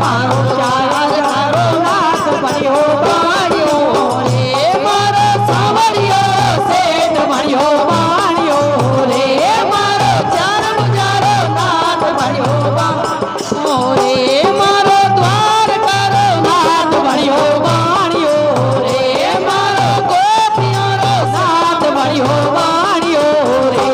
मारो चार मारो नाथ बनियो बाणियो रे मारो सावरियो सेठ बनियो बाणियो रे मारो चार बुझारो नाथ बनियो बाणियो रे मारो द्वार करो नाथ बनियो बाणियो रे मारो गोपियारो नाथ बनियो बाणियो रे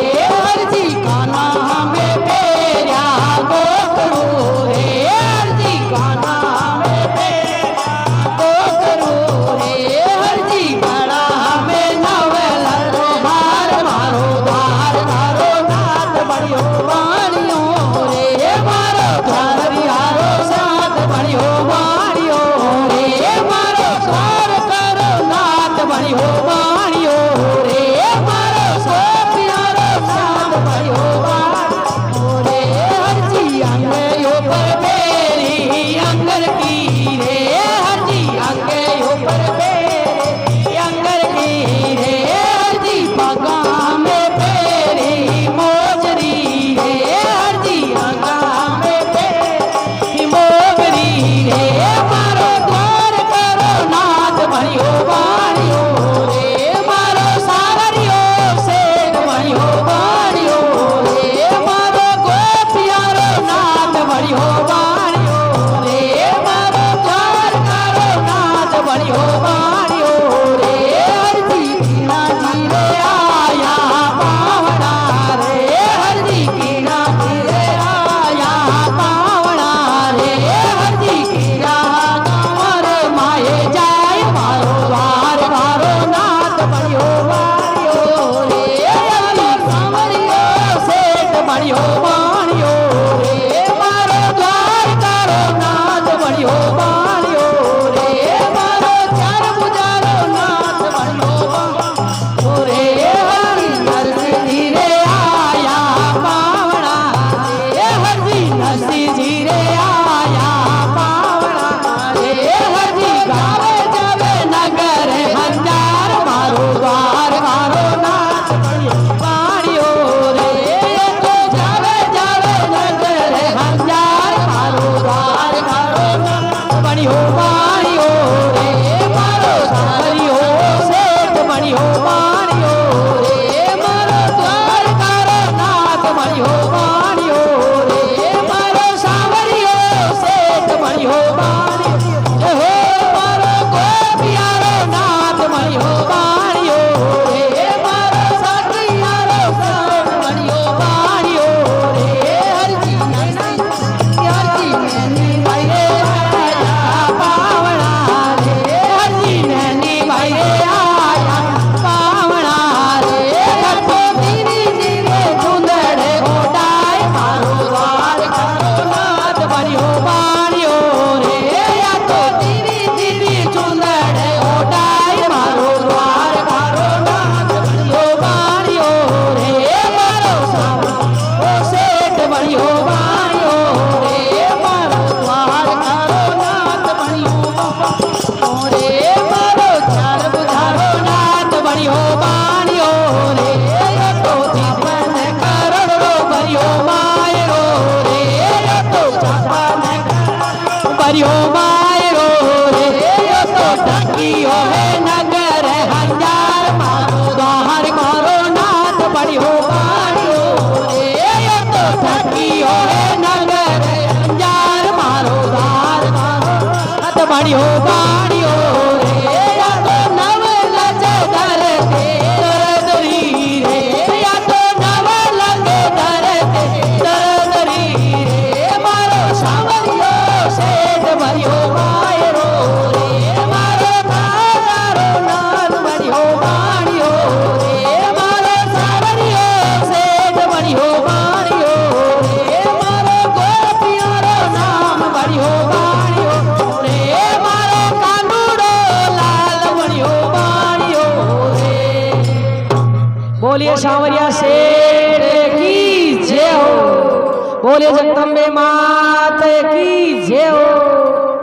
हरजी का नाम फेर्या गोकरू रे हरजी का नाम फेर्या गोकरू रे हरजी का नाम नवलरो बार मारो द्वार मारो नाथ बनियो बाणियो रे मारो द्वार बिहारो साथ बनियो बाणियो रे मारो द्वार करो नाथ बनियो बाणियो रे मारो सोपियारो साथ बनियो बाणियो रे हरजी अंगे ऊपर बेरी अंगर की रे हरजी अंगे ऊपर बेरी अंगर की रे हरजी पगा में बेरी मोजरी रे हरजी अंगा में बेरी मोगरी रे मारो द्वार करो नाथ बनियो बाणियो रे मारो सावरियो सेठ बनियो बाणियो रे मारो गोपियारो नाथ बनियो बाणियो रे मारो द्वार करो नाथ बनियो बाणियो रे हरजी कीना जी रे आया पावना रे हरजी कीना जी रे आया पावना रे हरजी कीना कंवर माए जाय मारो वार मारो नाथ बनियो बाणियो रे हरजी सावरियो सेठ बनियो बाणियो रे मारो द्वार करो नाथ बनियो बाणियो रे मारो चार बुझारो नाथ बनियो बाणियो रे हरि नरसिंह जी रे आया पावना रे हरि नरसिंह जी रे आया पावना रे हरि गावे जावे नगर हंजार मारो द्वार मारो नाथ बनियो बाणियो रे तो जावे जावे नगर हंजार मारो द्वार मारो नाथ बनियो बाणियो रे मारो सावरियो सेठ बनियो बाणियो रे मारो द्वार करो नाथ बनियो बाणियो रे मारो सावरियो सेठ बनियो बाणियो हो मारो गोपियारो नाथ बनियो बाणियो रे मारो साकियारो सेठ बनियो बाणियो रे हरजी नैनी भाई रे आया पावना रे हरजी नैनी भाई रे आया पावना रे कठो धीरे धीरे धुंधड़े ओटाए मारो द्वार करो नाथ बनियो बाणियो रे या तो धीरे धीरे धुंधड़े ओटाए मारो द्वार करो नाथ बनियो बाणियो रे मारो सावरियो सेठ बनियो बाणियो रे मारो द्वार करो नाथ बनियो बाणियो रे मारो चार बुझारो नाथ बनियो बाणियो रे तो जीवन करोड़ो बनियो मायरो रे तो छापन बनियो मायरो रे तो टकियो है नगर हंजार मारो द्वार करो नाथ बनियो बाणियो रे तो टकियो है नगर हंजार मारो द्वार करो नाथ बनियो बाणियो रे या तो नव लज दर के दरदरी रे या तो नव लग दर के दरदरी रे मारो सावरियो सेठ बनियो मायरो रे मारो दादारो नाथ बनियो बाणियो रे मारो सावरियो सेठ बनियो बाणियो रे मारो गोपियारो नाम बनियो बाणियो रे मारो कानूड़ो लाल बनियो बाणियो रे। बोलिए सावरिया सेठ की जय हो, बोलिए जगदम्बे मात की जय हो।